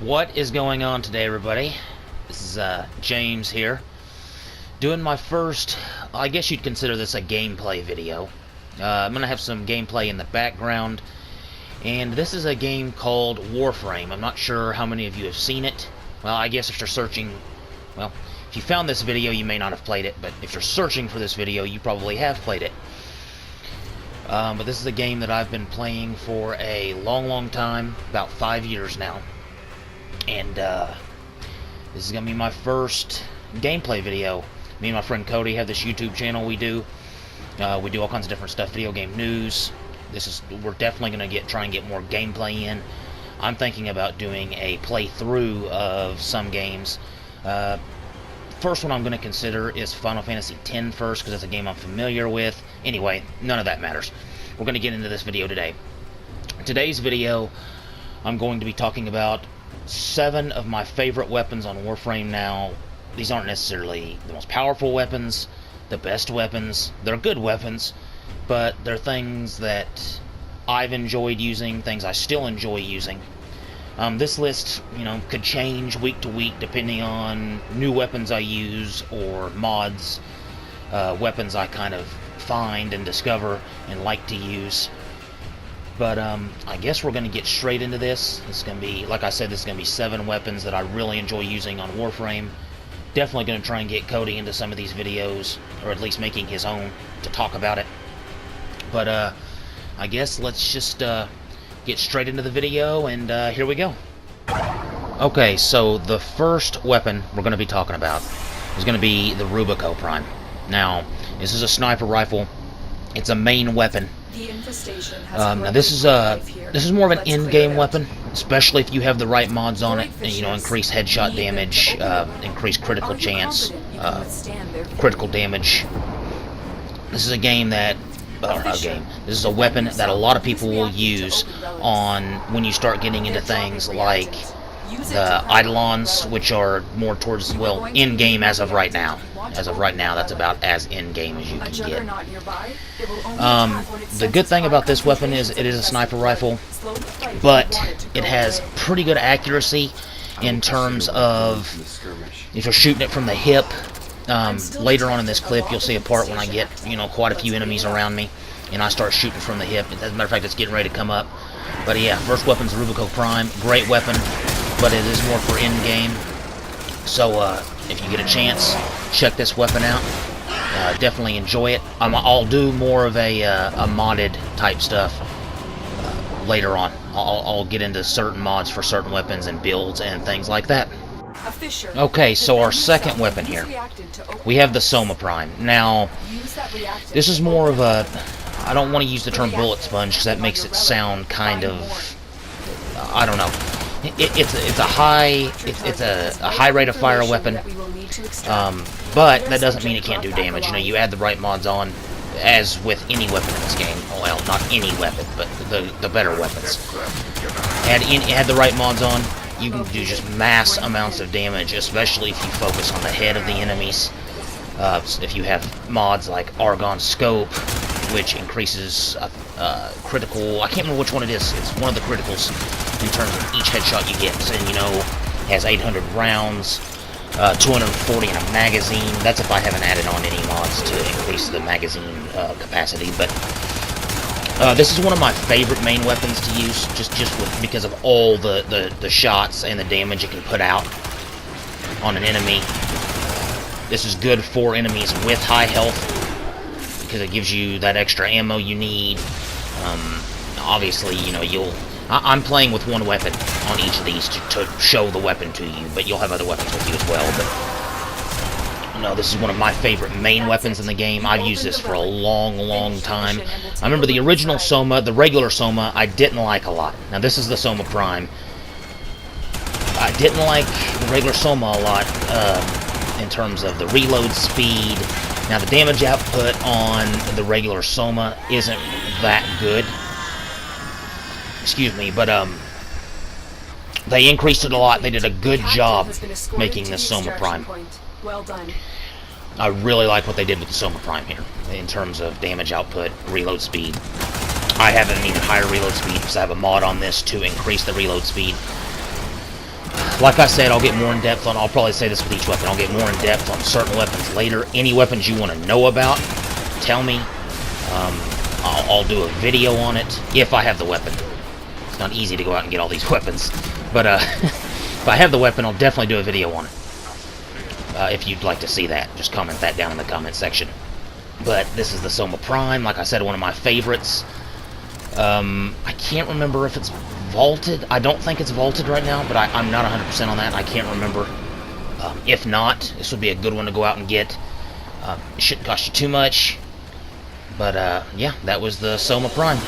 What is going on today, everybody? This is James here, doing my first, I guess you'd consider this a gameplay video. I'm gonna have some gameplay in the background, and this is a game called Warframe. I'm not sure how many of you have seen it. Well, I guess if you're searching, well, if you found this video, you may not have played it, but if you're searching for this video, you probably have played it. But this is a game that I've been playing for a long time, about 5 years now. And this is gonna be my first gameplay video. Me and my friend Cody have this YouTube channel we do. We do all kinds of different stuff, video game news. We're definitely gonna try and get more gameplay in. I'm thinking about doing a playthrough of some games. First one I'm gonna consider is Final Fantasy X first, because it's a game I'm familiar with. Anyway, none of that matters. We're gonna get into this video today. Today's video, I'm going to be talking about 7 of my favorite weapons on Warframe now. These aren't necessarily the most powerful weapons, the best weapons. They're good weapons, but they're things that I've enjoyed using, things I still enjoy using. This list, could change week to week depending on new weapons I use or mods, weapons I kind of find and discover and like to use. But I guess we're going to get straight into this. It's going to be, like I said, this is going to be 7 weapons that I really enjoy using on Warframe. Definitely going to try and get Cody into some of these videos, or at least making his own to talk about it. But I guess let's just get straight into the video, and here we go. Okay, so the first weapon we're going to be talking about is going to be the Tigris Prime. Now, this is a sniper rifle. It's a main weapon. Now this is more of an in-game weapon, especially if you have the right mods on it, and increase headshot damage, increase critical chance, critical damage. This is a game that, this is a weapon that a lot of people will use on when you start getting into things like the Eidolons, which are more towards, well, in-game as of right now. As of right now, that's about as in-game as you can get. The good thing about this weapon is it is a sniper rifle, but it has pretty good accuracy in terms of if you're shooting it from the hip. Later on in this clip, you'll see a part when I get, quite a few enemies around me, and I start shooting from the hip. As a matter of fact, it's getting ready to come up. But yeah, first weapon's Tigris Prime. Great weapon, but it is more for in-game. So if you get a chance, check this weapon out. Definitely enjoy it. I'll do more of a modded type stuff later on. I'll get into certain mods for certain weapons and builds and things like that. Okay, so our second weapon here, we have the Soma Prime. Now, this is more of a, I don't want to use the term bullet sponge because that makes it sound kind of, I don't know. It's a high rate of fire weapon, but that doesn't mean it can't do damage. You add the right mods on, as with any weapon in this game. Well, not any weapon, but the better weapons. Add the right mods on, you can do just mass amounts of damage, especially if you focus on the head of the enemies. If you have mods like Argon Scope, which increases critical, I can't remember which one it is. It's one of the criticals in terms of each headshot you get. So, has 800 rounds, 240 in a magazine. That's if I haven't added on any mods to increase the magazine capacity. But this is one of my favorite main weapons to use, just because of all the shots and the damage it can put out on an enemy. This is good for enemies with high health, because it gives you that extra ammo you need. Obviously, I'm playing with one weapon on each of these to show the weapon to you, but you'll have other weapons with you as well. But this is one of my favorite main weapons in the game. I've used this for a long time. I remember the original Soma, the regular Soma, I didn't like a lot. Now this is the Soma Prime. I didn't like the regular Soma a lot in terms of the reload speed. Now the damage output on the regular Soma isn't that good. Excuse me, but they increased it a lot. They did a good job making the Soma Prime. Well done. I really like what they did with the Soma Prime here in terms of damage output, reload speed. I have an even higher reload speed because I have a mod on this to increase the reload speed. like I said, I'll get more in depth on. I'll probably say this with each weapon. I'll get more in depth on certain weapons later. Any weapons you want to know about, tell me. I'll do a video on it if I have the weapon. It's not easy to go out and get all these weapons, but if I have the weapon, I'll definitely do a video on it. If you'd like to see that, just comment that down in the comment section. But this is the Soma Prime, like I said, one of my favorites. I can't remember if it's vaulted. I don't think it's vaulted right now, but I'm not 100% on that. I can't remember. If not, this would be a good one to go out and get. It shouldn't cost you too much. But, yeah, that was the Soma Prime.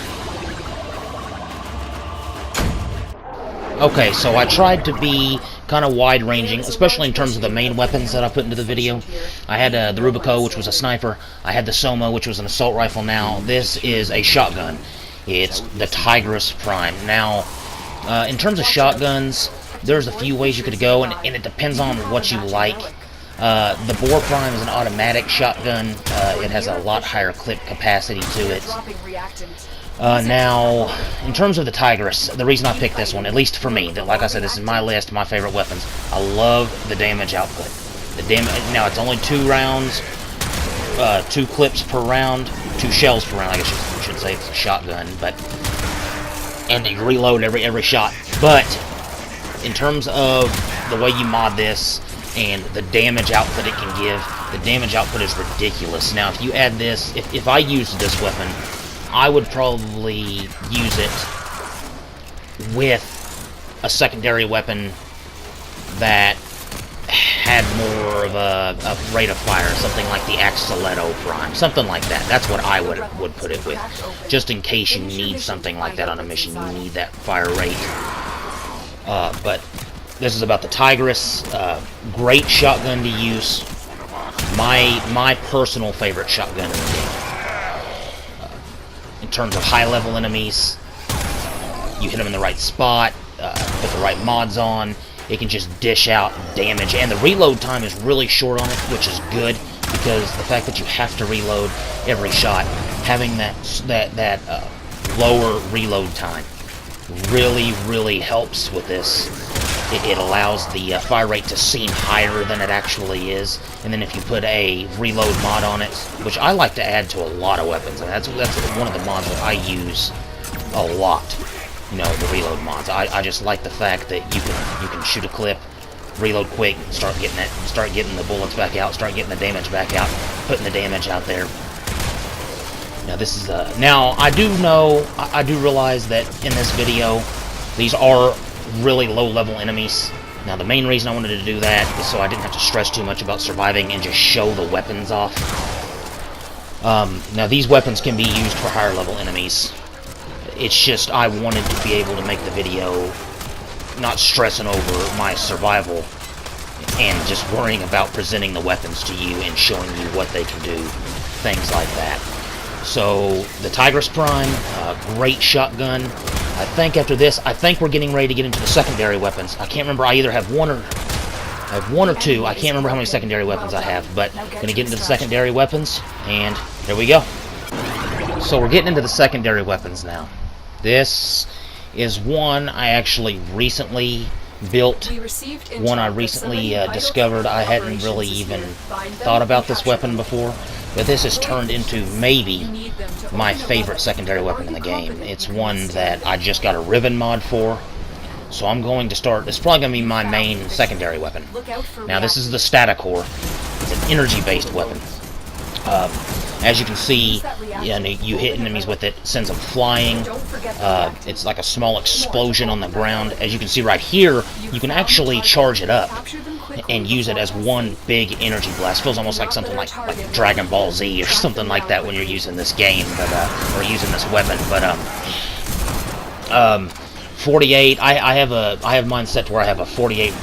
Okay, so I tried to be kind of wide-ranging, especially in terms of the main weapons that I put into the video. I had the Rubico, which was a sniper. I had the Soma, which was an assault rifle. Now, this is a shotgun. It's the Tigris Prime. Now, in terms of shotguns, there's a few ways you could go, and it depends on what you like. The Boar Prime is an automatic shotgun. It has a lot higher clip capacity to it. Now, in terms of the Tigris, the reason I picked this one, at least for me, that, like I said, this is my list, my favorite weapons. I love the damage output. Now, it's only 2 rounds, 2 clips per round, 2 shells per round, I guess you should say. It's a shotgun, but... and you reload every shot. But, in terms of the way you mod this, and the damage output it can give, the damage output is ridiculous. Now, if you add this, if I used this weapon, I would probably use it with a secondary weapon that had more of a rate of fire, something like the Axoletto Prime, something like that. That's what I would put it with, just in case you need something like that on a mission. You need that fire rate. But this is about the Tigris. Great shotgun to use. My personal favorite shotgun in the game. In terms of high-level enemies, you hit them in the right spot, put the right mods on, it can just dish out damage, and the reload time is really short on it, which is good, because the fact that you have to reload every shot, having that lower reload time really helps with this. It allows the fire rate to seem higher than it actually is, and then if you put a reload mod on it, which I like to add to a lot of weapons, and that's one of the mods that I use a lot, you know, the reload mods. I just like the fact that you can shoot a clip, reload quick, start getting the bullets back out, start getting the damage back out, putting the damage out there. Now this is now I do realize that in this video these are really low-level enemies. Now, the main reason I wanted to do that is so I didn't have to stress too much about surviving and just show the weapons off. Now, these weapons can be used for higher-level enemies. It's just I wanted to be able to make the video not stressing over my survival and just worrying about presenting the weapons to you and showing you what they can do, things like that. So, the Tigris Prime, great shotgun. I think after this, we're getting ready to get into the secondary weapons. I can't remember, I either have one or two. I can't remember how many secondary weapons I have, but I'm going to get into the secondary weapons, and there we go. So we're getting into the secondary weapons now. This is one I actually recently built, one I recently discovered. I hadn't really even thought about this weapon before, but this has turned into maybe my favorite secondary weapon in the game. It's one that I just got a ribbon mod for, so I'm going to start. It's probably going to be my main secondary weapon. Now this is the Staticore. It's an energy-based weapon. As you can see, you hit enemies with it, sends them flying. It's like a small explosion on the ground. As you can see right here, you can actually charge it up and use it as one big energy blast. Feels almost like something like Dragon Ball Z or something like that when you're using this game, or using this weapon. But 48. I have mine set to where I have a 48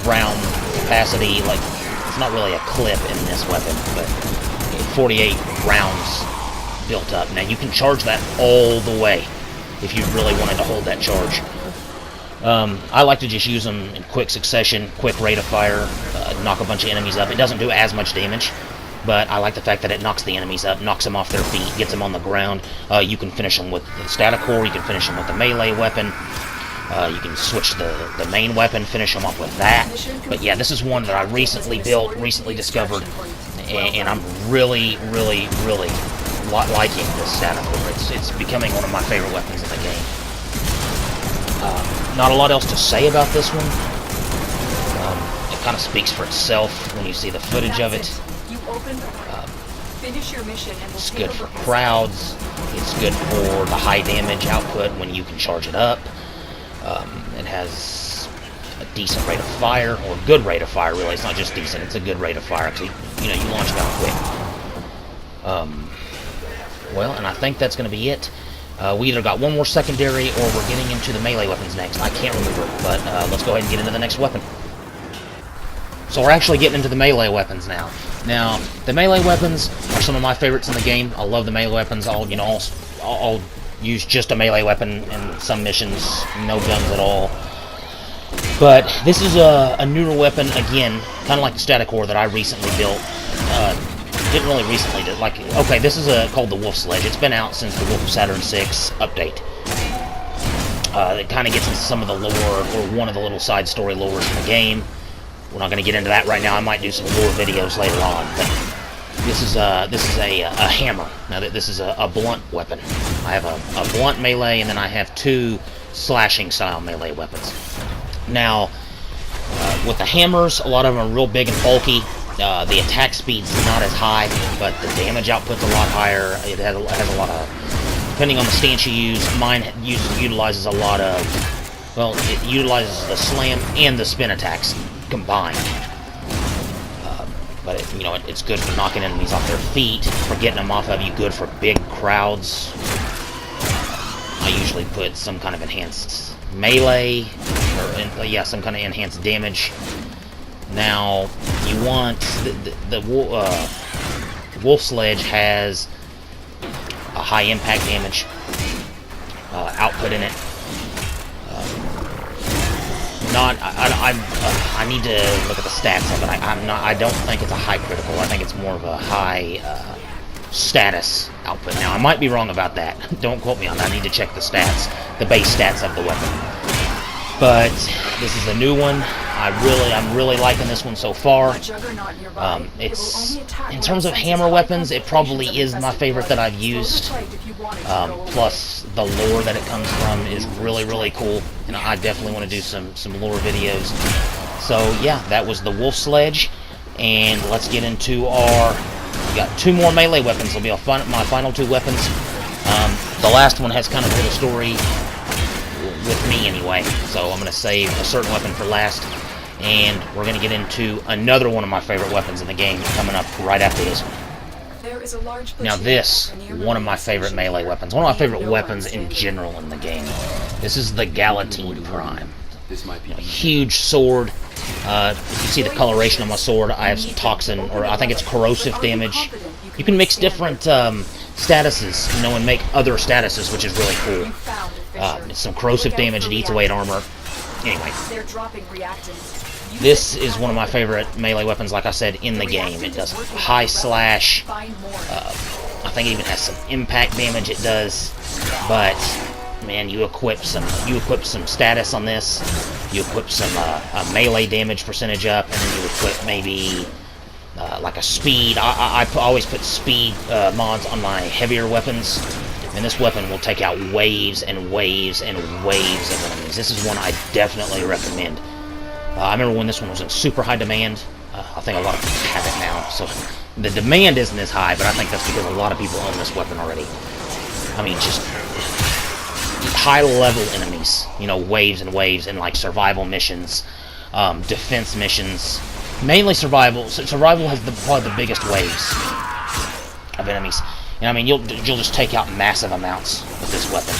round capacity. Like, it's not really a clip in this weapon, but 48 rounds built up. Now you can charge that all the way if you really wanted to hold that charge. I like to just use them in quick succession, quick rate of fire, knock a bunch of enemies up. It doesn't do as much damage, but I like the fact that it knocks the enemies up, knocks them off their feet, gets them on the ground. You can finish them with the Staticore, you can finish them with the melee weapon. You can switch the main weapon, finish them off with that. But yeah, this is one that I recently built, recently discovered, and I'm really liking this static core. It's becoming one of my favorite weapons in the game. Not a lot else to say about this one. It kind of speaks for itself when you see the footage of it. It's good for crowds. It's good for the high damage output when you can charge it up. It has a decent rate of fire, or a good rate of fire, really. It's not just decent, it's a good rate of fire, because, you launch kind of quick. Well, and I think that's going to be it. We either got one more secondary, or we're getting into the melee weapons next. I can't remember, but let's go ahead and get into the next weapon. So we're actually getting into the melee weapons now. Now, the melee weapons are some of my favorites in the game. I love the melee weapons. I'll use just a melee weapon in some missions, no guns at all. But this is a newer weapon, again, kind of like the static core that I recently built. Didn't really recently, okay, this is called the Wolf Sledge. It's been out since the Wolf of Saturn 6 update. It kind of gets into some of the lore, or one of the little side story lores in the game. We're not going to get into that right now. I might do some lore videos later on, but this is a hammer. Now, this is a blunt weapon. I have a blunt melee, and then I have two slashing-style melee weapons. Now, with the hammers, a lot of them are real big and bulky. The attack speed's not as high, but the damage output's a lot higher. It has a lot of, depending on the stance you use, mine utilizes a lot of, well, it utilizes the slam and the spin attacks combined. But it's good for knocking enemies off their feet, for getting them off of you, good for big crowds. I usually put some kind of enhanced melee, or some kind of enhanced damage. Now, you want the Wolf Sledge has a high impact damage output in it. I need to look at the stats of it. I don't think it's a high critical. I think it's more of a high status output. Now, I might be wrong about that. Don't quote me on that. I need to check the stats, the base stats of the weapon. But this is a new one. I'm really liking this one so far. It's, in terms of hammer weapons, it probably is my favorite that I've used. Plus, the lore that it comes from is really cool. And I definitely want to do some lore videos. So yeah, that was the Wolf Sledge. And let's get into we got two more melee weapons. They'll be my final two weapons. The last one has kind of a little story with me anyway, so I'm going to save a certain weapon for last, and we're going to get into another one of my favorite weapons in the game coming up right after this one. Now this, one of my favorite melee weapons, one of my favorite weapons in general in the game. This is the Tigris Prime. A huge sword. You see the coloration on my sword. I have some toxin, or I think it's corrosive damage. You can mix different statuses, and make other statuses, which is really cool. It's some corrosive damage, it eats away at armor. Anyway, this is one of my favorite melee weapons, like I said, in the game. It does high slash. I think it even has some impact damage. It does, but man, you equip some status on this. You equip some melee damage percentage up, and then you equip maybe like a speed. I always put speed mods on my heavier weapons. And this weapon will take out waves and waves and waves of enemies. This is one I definitely recommend. I remember when this one was in super high demand. I think a lot of people have it now. So the demand isn't as high, but I think that's because a lot of people own this weapon already. I mean, just high-level enemies. Waves and waves, and like survival missions, defense missions. Mainly survival. Survival has probably the biggest waves of enemies. And I mean, you'll just take out massive amounts with this weapon.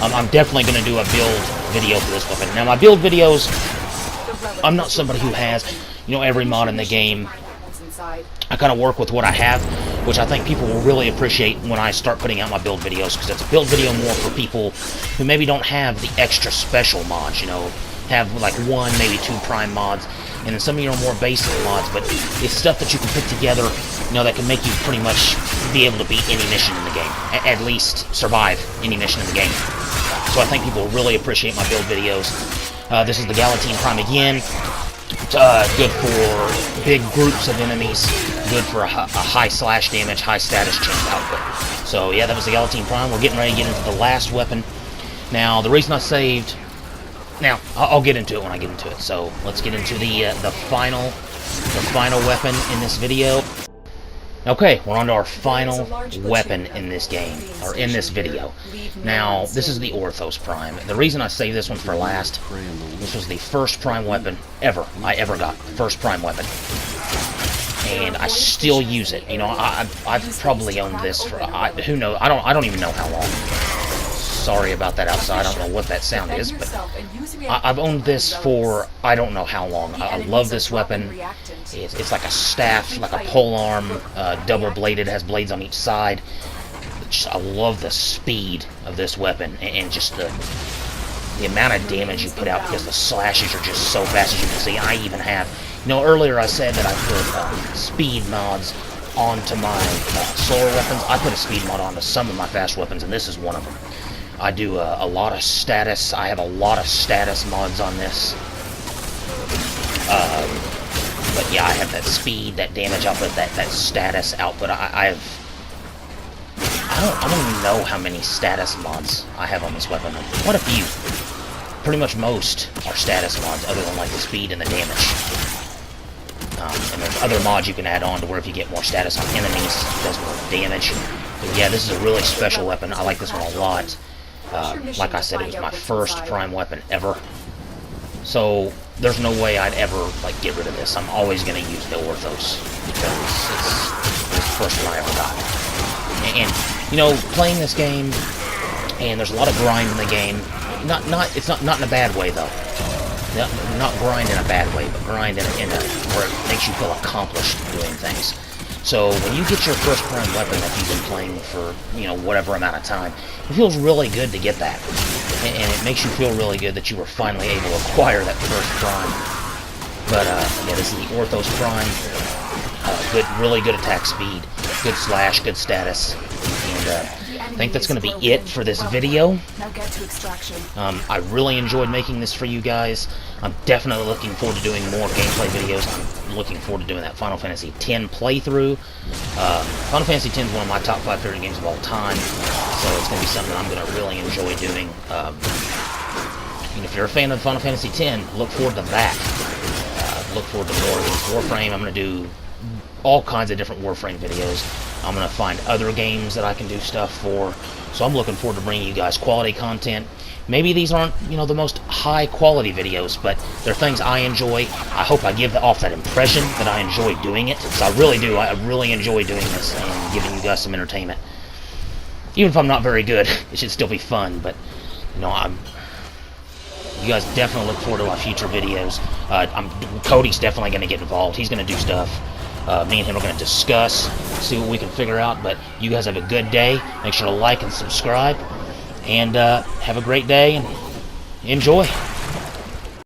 I'm definitely going to do a build video for this weapon. Now, my build videos, I'm not somebody who has, every mod in the game. I kind of work with what I have, which I think people will really appreciate when I start putting out my build videos, because it's a build video more for people who maybe don't have the extra special mods, have like one, maybe two Prime mods, and then some of your more basic mods, but it's stuff that you can put together, that can make you pretty much be able to beat any mission in the game. At least survive any mission in the game. so I think people will really appreciate my build videos. This is the Galatine Prime again. Good for big groups of enemies. Good for a high slash damage, high status chance output. So yeah, that was the Galatine Prime. We're getting ready to get into the last weapon. Now, the reason I saved... Now, I'll get into it when I get into it. So let's get into the final weapon in this video. Okay, we're on to our final weapon in this game, or in this video. Now, this is the Orthos Prime. The reason I saved this one for last, this was the first Prime weapon I ever got. First Prime weapon. And I still use it. You know, I've probably owned this for, who knows, I don't even know how long. Sorry about that outside, I don't know what that sound is, but I've owned this for I don't know how long. I love this weapon. It's like a staff, like a polearm, double-bladed, has blades on each side. I love the speed of this weapon, and just the amount of damage you put out, because the slashes are just so fast, as you can see. I even have, you know, earlier I said that I put speed mods onto my slower weapons. I put a speed mod onto some of my fast weapons, and this is one of them. I do a lot of status. I have a lot of status mods on this. But yeah, I have that speed, that damage output, that status output. I don't even know how many status mods I have on this weapon. Quite a few. Pretty much most are status mods, other than like the speed and the damage. And there's other mods you can add on to where if you get more status on enemies, it does more damage. But yeah, this is a really special weapon. I like this one a lot. Like I said, it was my first Prime weapon ever. So there's no way I'd ever like get rid of this. I'm always going to use the Orthos because it's the first one I ever got. And you know, playing this game, and there's a lot of grind in the game. It's not in a bad way though. Not grind in a bad way, but grind in a where it makes you feel accomplished doing things. So when you get your first Prime weapon that you've been playing for, you know, whatever amount of time, it feels really good to get that. And it makes you feel really good that you were finally able to acquire that first Prime. But, yeah, this is the Orthos Prime. Really good attack speed, good slash, good status. And, I think that's going to be it for this video. I really enjoyed making this for you guys. I'm definitely looking forward to doing more gameplay videos. I'm looking forward to doing that Final Fantasy X playthrough. Final Fantasy X is one of my top 5 favorite games of all time, so it's going to be something I'm going to really enjoy doing. And if you're a fan of Final Fantasy X, look forward to that. Look forward to more of these Warframe. I'm going to do all kinds of different Warframe videos. I'm going to find other games that I can do stuff for. So I'm looking forward to bringing you guys quality content. Maybe these aren't, you know, the most high quality videos, but they're things I enjoy. I hope I give off that impression that I enjoy doing it. So I really do. I really enjoy doing this and giving you guys some entertainment. Even if I'm not very good, it should still be fun. But, you know, you guys definitely look forward to our future videos. Cody's definitely going to get involved. He's going to do stuff. Me and him are going to discuss, see what we can figure out. But you guys have a good day. Make sure to like and subscribe. And have a great day and enjoy.